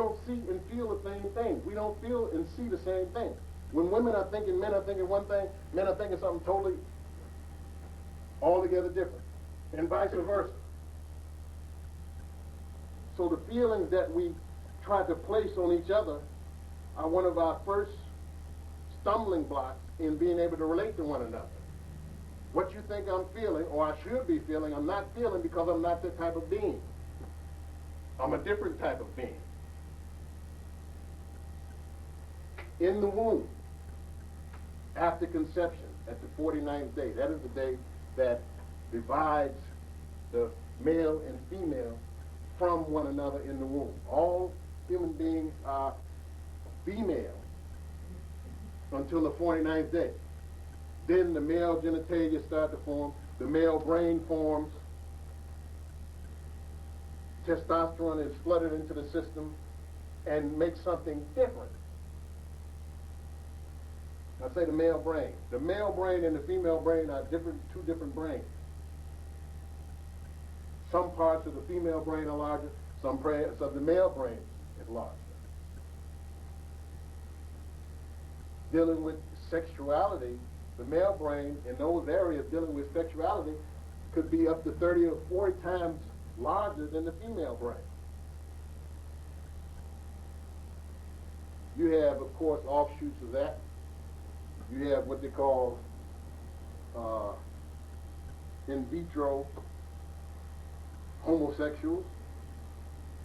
don't see and feel the same thing. We don't feel and see the same thing. When women are thinking, men are thinking one thing, men are thinking something totally, altogether different, and vice versa. So the feelings that we try to place on each other are one of our first stumbling blocks in being able to relate to one another. What you think I'm feeling, or I should be feeling, I'm not feeling because I'm not that type of being. I'm a different type of being. In the womb, after conception, at the 49th day, that is the day that divides the male and female from one another in the womb. All human beings are female until the 49th day. Then the male genitalia start to form, the male brain forms, testosterone is flooded into the system and makes something different. I say the male brain. The male brain and the female brain are different, two different brains. Some parts of the female brain are larger, some parts of the male brain is larger. Dealing with sexuality, the male brain in those areas dealing with sexuality could be up to 30 or 40 times larger than the female brain. You have, of course, offshoots of that. You have what they call in vitro homosexuals.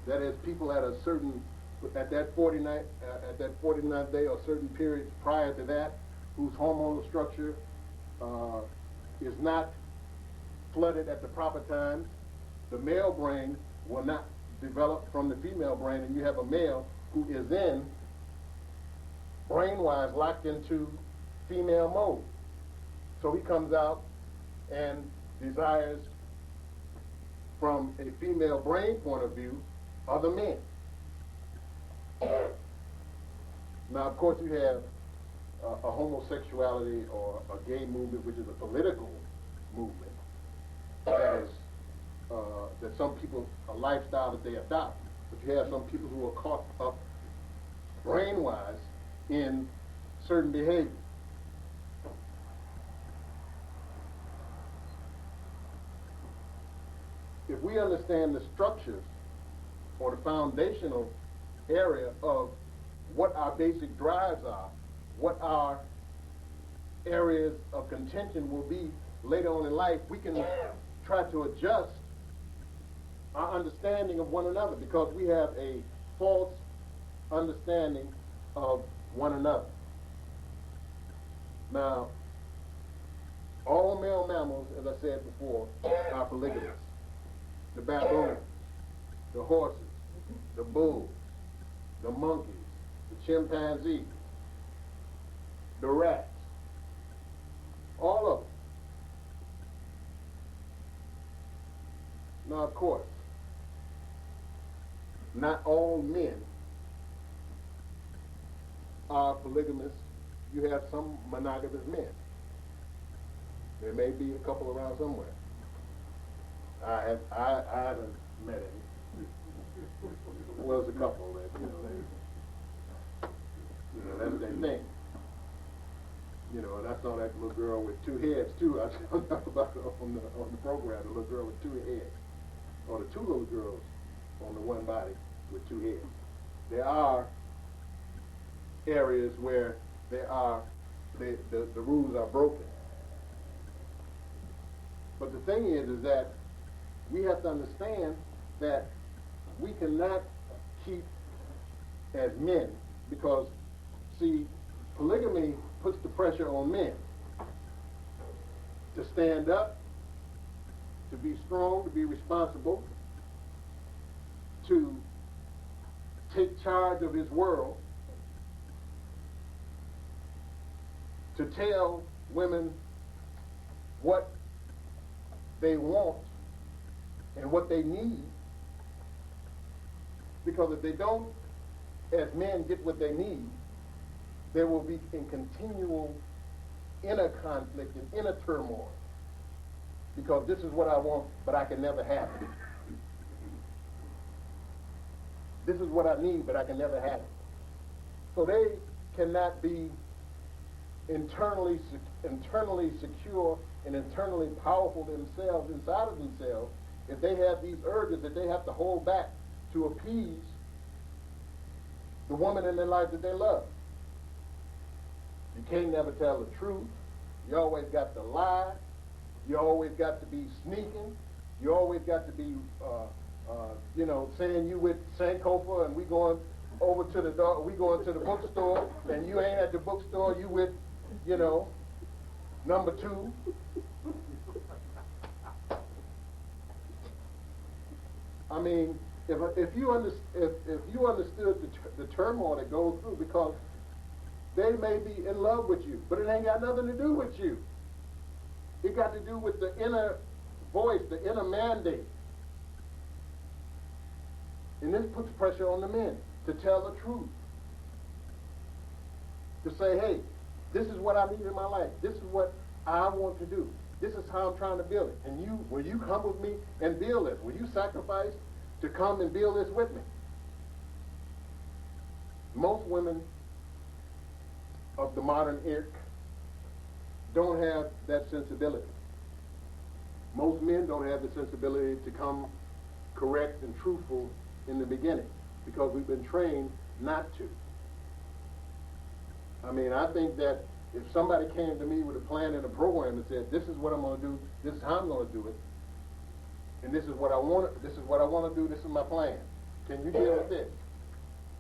That is, people at a certain, at that 49th day or certain periods prior to that, whose hormonal structure is not flooded at the proper times. The male brain will not develop from the female brain, and you have a male who is then brain-wise locked into female mode. So he comes out and desires, from a female brain point of view, other men. Now, of course, you have a homosexuality or a gay movement, which is a political movement, that is, that some people, a lifestyle that they adopt. But you have some people who are caught up brain-wise in certain behavior. If we understand the structures or the foundational area of what our basic drives are, what our areas of contention will be later on in life, we can try to adjust our understanding of one another, because we have a false understanding of one another. Now, all male mammals, as I said before, are polygamous. The baboons, the horses, the bulls, the monkeys, the chimpanzees, the rats, all of them. Now, of course, not all men are polygamous. You have some monogamous men. There may be a couple around somewhere. I haven't met any. Well, there's a couple that, that's their thing. And I saw that little girl with two heads too. I talked about it on the program, the little girl with two heads. Or the two little girls on the one body with two heads. There are areas where the rules are broken. But the thing is that we have to understand that we cannot keep as men, because, see, polygamy puts the pressure on men to stand up, to be strong, to be responsible, to take charge of his world, to tell women what they want and what they need. Because if they don't, as men, get what they need, there will be in continual inner conflict and inner turmoil. Because this is what I want, but I can never have it. this is what I need, but I can never have it. So they cannot be internally secure and internally powerful themselves, inside of themselves, if they have these urges that they have to hold back to appease the woman in their life that they love. You can't never tell the truth. You always got to lie. You always got to be sneaking. You always got to be, saying you with Sankofa and we going over to the bookstore, and you ain't at the bookstore. You with, number 2. I mean, if you understood the turmoil that goes through, because they may be in love with you, but it ain't got nothing to do with you. It got to do with the inner voice, the inner mandate. And this puts pressure on the men to tell the truth. To say, hey, this is what I need in my life. This is what I want to do. This is how I'm trying to build it. And will you come with me and build this? Will you sacrifice to come and build this with me? Most women of the modern ilk don't have that sensibility. Most men don't have the sensibility to come correct and truthful in the beginning, because we've been trained not to. I mean, I think that if somebody came to me with a plan and a program and said, this is what I'm going to do, this is how I'm going to do it, and this is what I want to do, this is my plan, can you deal with this?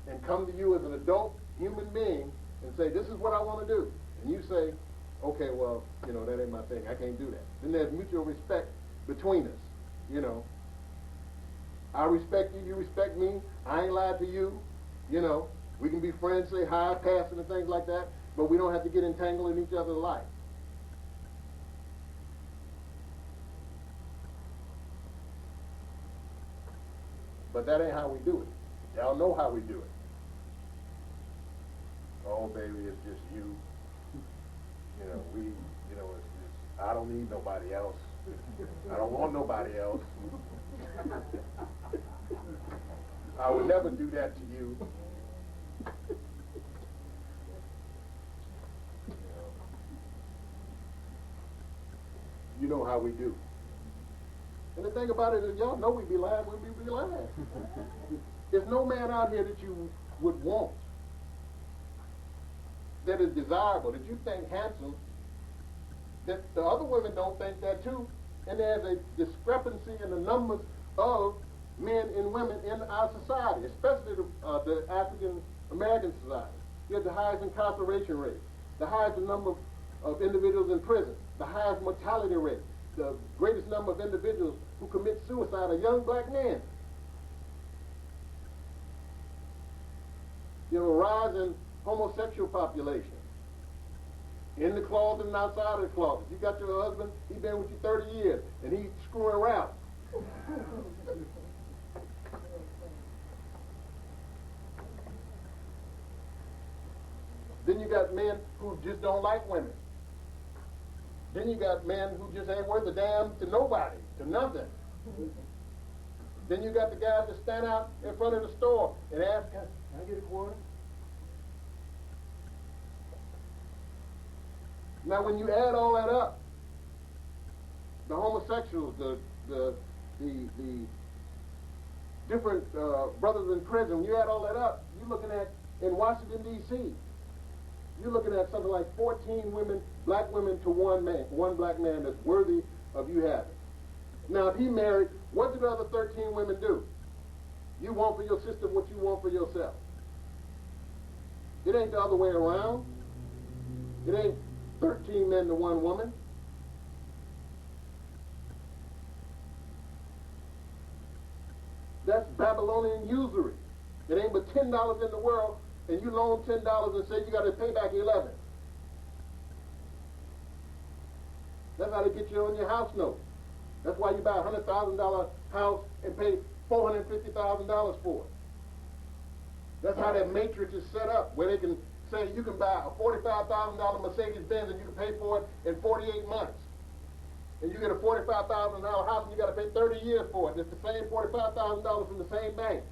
And come to you as an adult human being and say, this is what I want to do. And you say, okay, well, that ain't my thing, I can't do that. Then there's mutual respect between us, I respect you, you respect me, I ain't lied to you, we can be friends, say hi, passing and things like that, but we don't have to get entangled in each other's life. But that ain't how we do it. Y'all know how we do it. Oh, baby, it's just you. I don't need nobody else. I don't want nobody else. I would never do that to you. You know how we do. And the thing about it is, y'all know we be lying when we be lying. There's no man out here that you would want, that is desirable, that you think handsome, that the other women don't think that too. And there's a discrepancy in the numbers of men and women in our society, especially the African American society. You have the highest incarceration rate, the highest number of individuals in prison, the highest mortality rate, the greatest number of individuals who commit suicide are young black men. You have a rise in homosexual population, in the closet and outside of the closet. You got your husband, he's been with you 30 years, and he's screwing around. Then you got men who just don't like women. Then you got men who just ain't worth a damn to nobody, to nothing. Then you got the guys that stand out in front of the store and ask, can I get a quarter? Now when you add all that up, the homosexuals, the different brothers in prison, you add all that up, you're looking at, in Washington, D.C., you're looking at something like 14 women, black women to one man, one black man that's worthy of you having. Now, if he married, what do the other 13 women do? You want for your sister what you want for yourself. It ain't the other way around. It ain't 13 men to one woman. That's Babylonian usury. It ain't but $10 in the world, and you loan $10 and say you got to pay back 11. That's how they get you on your house note. That's why you buy a $100,000 house and pay $450,000 for it. That's how that matrix is set up, where they can say you can buy a $45,000 Mercedes-Benz and you can pay for it in 48 months. And you get a $45,000 house and you got to pay 30 years for it. It's the same $45,000 from the same bank.